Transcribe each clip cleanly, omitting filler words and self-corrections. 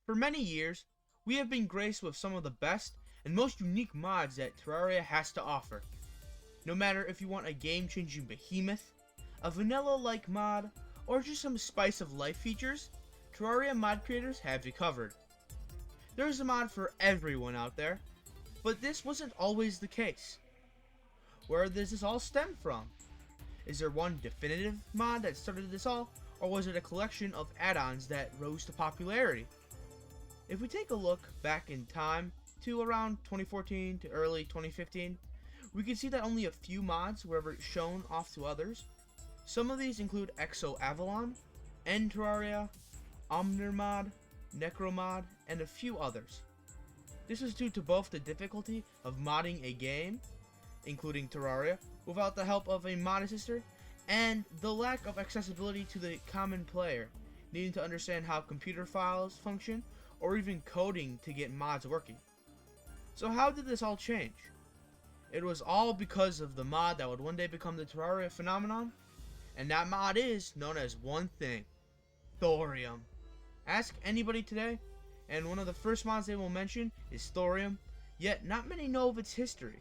For many years, we have been graced with some of the best and most unique mods that Terraria has to offer. No matter if you want a game-changing behemoth, a vanilla-like mod, or just some spice of life features, Terraria mod creators have you covered. There's a mod for everyone out there, but this wasn't always the case. Where does this all stem from? Is there one definitive mod that started this all, or was it a collection of add-ons that rose to popularity? If we take a look back in time to around 2014 to early 2015, we can see that only a few mods were ever shown off to others. Some of these include Exo Avalon, End Terraria, Omnir Mod, Necromod, and a few others. This was due to both the difficulty of modding a game, including Terraria, without the help of a mod assister, and the lack of accessibility to the common player, needing to understand how computer files function, or even coding to get mods working. So how did this all change? It was all because of the mod that would one day become the Terraria phenomenon, and that mod is known as one thing: Thorium. Ask anybody today, and one of the first mods they will mention is Thorium, yet not many know of its history.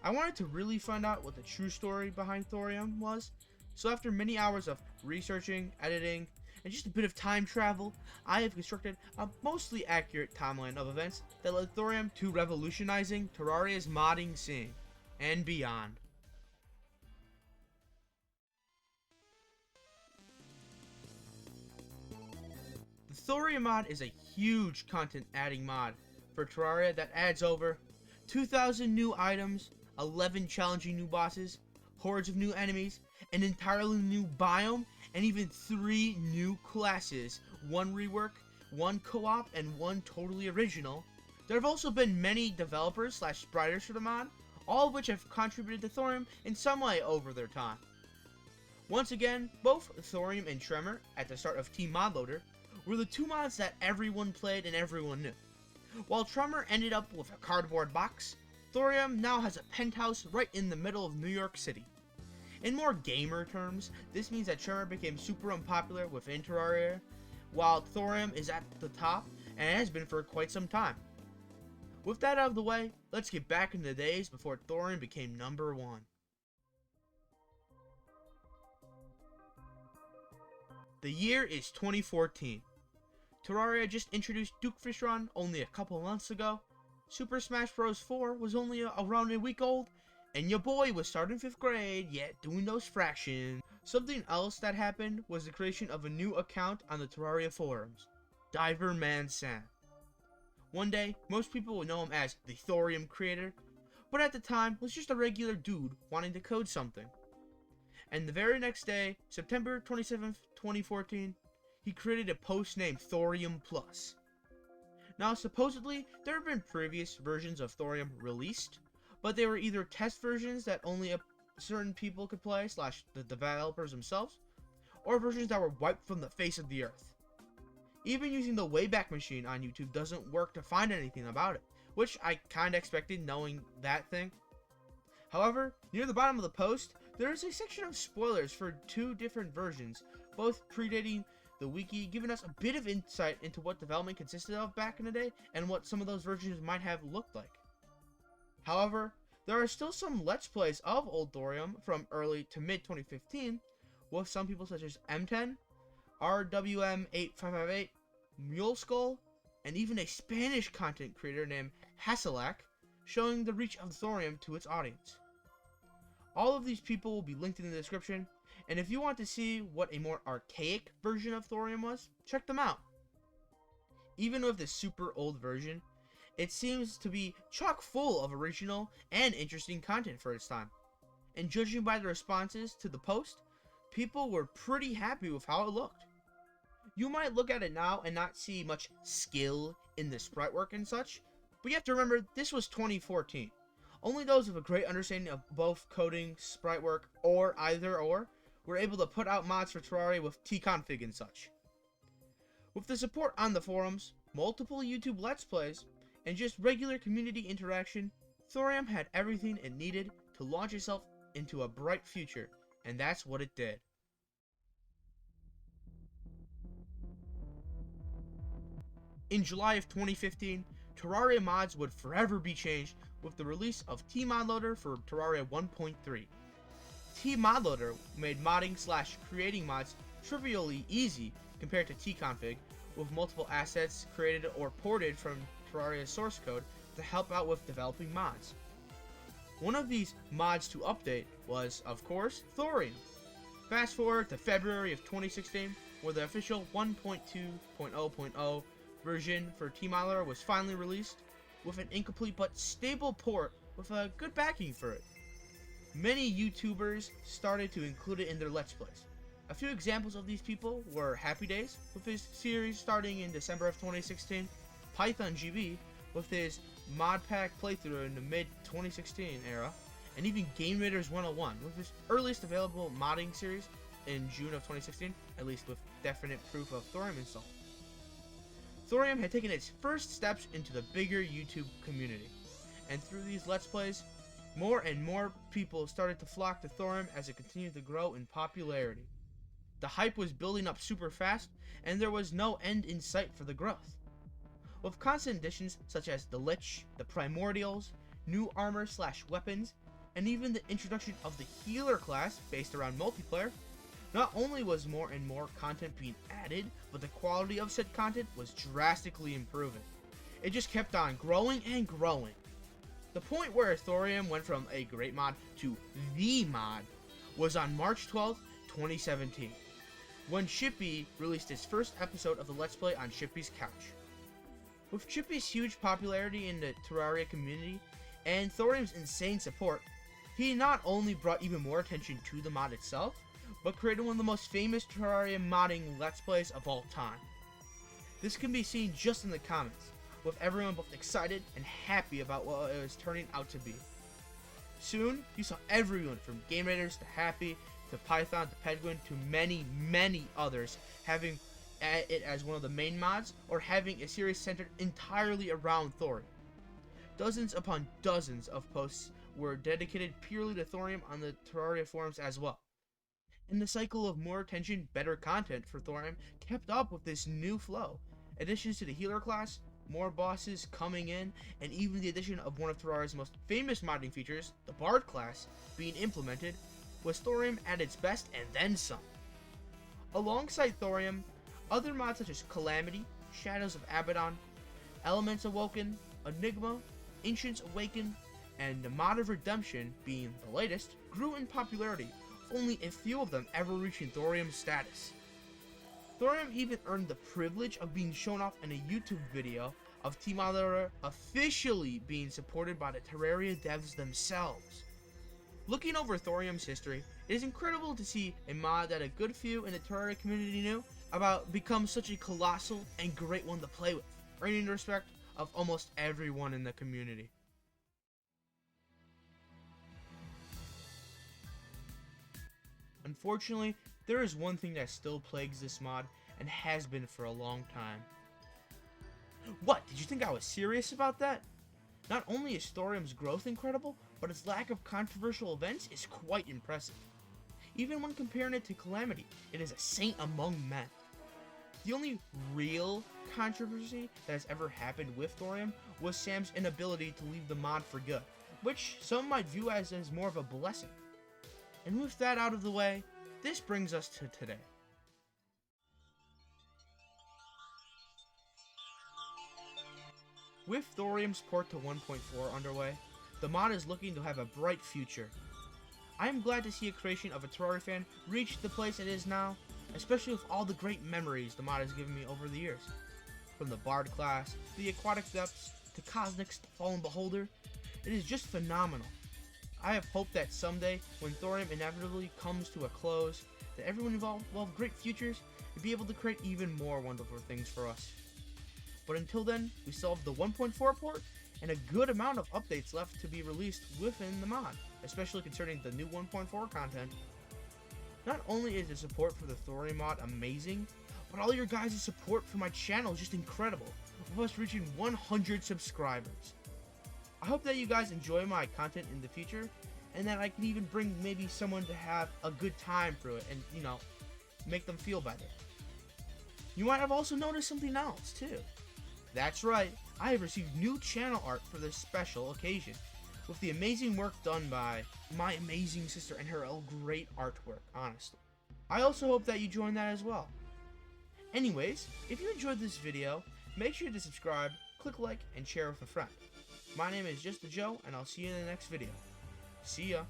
I wanted to really find out what the true story behind Thorium was, so after many hours of researching, editing, and just a bit of time travel, I have constructed a mostly accurate timeline of events that led Thorium to revolutionizing Terraria's modding scene, and beyond. The Thorium mod is a huge content adding mod for Terraria that adds over 2,000 new items, 11 challenging new bosses, hordes of new enemies, an entirely new biome, and even 3 new classes, 1 rework, 1 co-op, and 1 totally original. There have also been many developers / spriters for the mod, all of which have contributed to Thorium in some way over their time. Once again, both Thorium and Tremor, at the start of Team Modloader, were the 2 mods that everyone played and everyone knew. While Tremor ended up with a cardboard box, Thorium now has a penthouse right in the middle of New York City. In more gamer terms, this means that Tremor became super unpopular within Terraria, while Thorium is at the top, and has been for quite some time. With that out of the way, let's get back into the days before Thorium became number 1. The year is 2014. Terraria just introduced Duke Fishron only a couple months ago, Super Smash Bros. 4 was only around a week old, and your boy was starting 5th grade, yet doing those fractions. Something else that happened was the creation of a new account on the Terraria forums, Diver Man Sam. One day, most people would know him as the Thorium creator, but at the time was just a regular dude wanting to code something. And the very next day, September 27th, 2014, he created a post named Thorium Plus. Now, supposedly, there have been previous versions of Thorium released, but they were either test versions that only certain people could play / the developers themselves, or versions that were wiped from the face of the earth. Even using the Wayback Machine on YouTube doesn't work to find anything about it, which I kinda expected knowing that thing. However, near the bottom of the post, there is a section of spoilers for 2 different versions, both predating the wiki, giving us a bit of insight into what development consisted of back in the day, and what some of those versions might have looked like. However, there are still some Let's Plays of Old Thorium from early to mid 2015, with some people such as M10, RWM8558, Muleskull, and even a Spanish content creator named Hasselac, showing the reach of Thorium to its audience. All of these people will be linked in the description, and if you want to see what a more archaic version of Thorium was, check them out. Even with this super old version, it seems to be chock full of original and interesting content for its time. And judging by the responses to the post, people were pretty happy with how it looked. You might look at it now and not see much skill in the sprite work and such, but you have to remember this was 2014. Only those with a great understanding of both coding, sprite work, or either or, were able to put out mods for Terraria with tconfig and such. With the support on the forums, multiple YouTube Let's Plays, and just regular community interaction, Thorium had everything it needed to launch itself into a bright future, and that's what it did. In July of 2015, Terraria mods would forever be changed with the release of T-Modloader for Terraria 1.3. T-Modloader made modding/creating mods trivially easy compared to T-Config, with multiple assets created or ported from Terraria's source code to help out with developing mods. One of these mods to update was, of course, Thorium. Fast forward to February of 2016, where the official 1.2.0.0 version for T-Modloader was finally released, with an incomplete but stable port with a good backing for it. Many YouTubers started to include it in their Let's Plays. A few examples of these people were Happy Days, with his series starting in December of 2016, Python GB, with his mod pack playthrough in the mid-2016 era, and even Game Raiders 101, with his earliest available modding series in June of 2016, at least with definite proof of Thorium install. Thorium had taken its first steps into the bigger YouTube community, and through these Let's Plays, more and more people started to flock to Thorium as it continued to grow in popularity. The hype was building up super fast, and there was no end in sight for the growth. With constant additions such as the Lich, the Primordials, new armor/weapons, and even the introduction of the Healer class based around multiplayer, not only was more and more content being added, but the quality of said content was drastically improving. It just kept on growing and growing. The point where Thorium went from a great mod to the mod was on March 12th, 2017, when Chippy released his first episode of the Let's Play on Chippy's Couch. With Chippy's huge popularity in the Terraria community and Thorium's insane support, he not only brought even more attention to the mod itself, but created one of the most famous Terraria modding Let's Plays of all time. This can be seen just in the comments, with everyone both excited and happy about what it was turning out to be. Soon, you saw everyone from Game Raiders to Happy, to Python, to Penguin, to many, many others having it as one of the main mods, or having a series centered entirely around Thorium. Dozens upon dozens of posts were dedicated purely to Thorium on the Terraria forums as well. And the cycle of more attention, better content for Thorium kept up with this new flow. Additions to the Healer class, more bosses coming in, and even the addition of one of Terraria's most famous modding features, the Bard class, being implemented, was Thorium at its best and then some. Alongside Thorium, other mods such as Calamity, Shadows of Abaddon, Elements Awoken, Enigma, Ancients Awakened, and the mod of Redemption, being the latest, grew in popularity, with only a few of them ever reaching Thorium status. Thorium even earned the privilege of being shown off in a YouTube video of T-Modloader officially being supported by the Terraria devs themselves. Looking over Thorium's history, it is incredible to see a mod that a good few in the Terraria community knew about become such a colossal and great one to play with, earning the respect of almost everyone in the community. Unfortunately, there is one thing that still plagues this mod, and has been for a long time. What, did you think I was serious about that? Not only is Thorium's growth incredible, but its lack of controversial events is quite impressive. Even when comparing it to Calamity, it is a saint among men. The only real controversy that has ever happened with Thorium was Sam's inability to leave the mod for good, which some might view as more of a blessing. And with that out of the way, this brings us to today. With Thorium's port to 1.4 underway, the mod is looking to have a bright future. I am glad to see a creation of a Terraria fan reach the place it is now, especially with all the great memories the mod has given me over the years. From the Bard class, to the Aquatic Depths, to Cosmic's Fallen Beholder, it is just phenomenal. I have hope that someday, when Thorium inevitably comes to a close, that everyone involved will have great futures and be able to create even more wonderful things for us. But until then, we still have the 1.4 port and a good amount of updates left to be released within the mod, especially concerning the new 1.4 content. Not only is the support for the Thorium mod amazing, but all your guys' support for my channel is just incredible, with us reaching 100 subscribers. I hope that you guys enjoy my content in the future, and that I can even bring maybe someone to have a good time through it and, make them feel better. You might have also noticed something else, too. That's right, I have received new channel art for this special occasion, with the amazing work done by my amazing sister and her great artwork, honestly. I also hope that you join that as well. Anyways, if you enjoyed this video, make sure to subscribe, click like, and share with a friend. My name is Just the Joe, and I'll see you in the next video. See ya!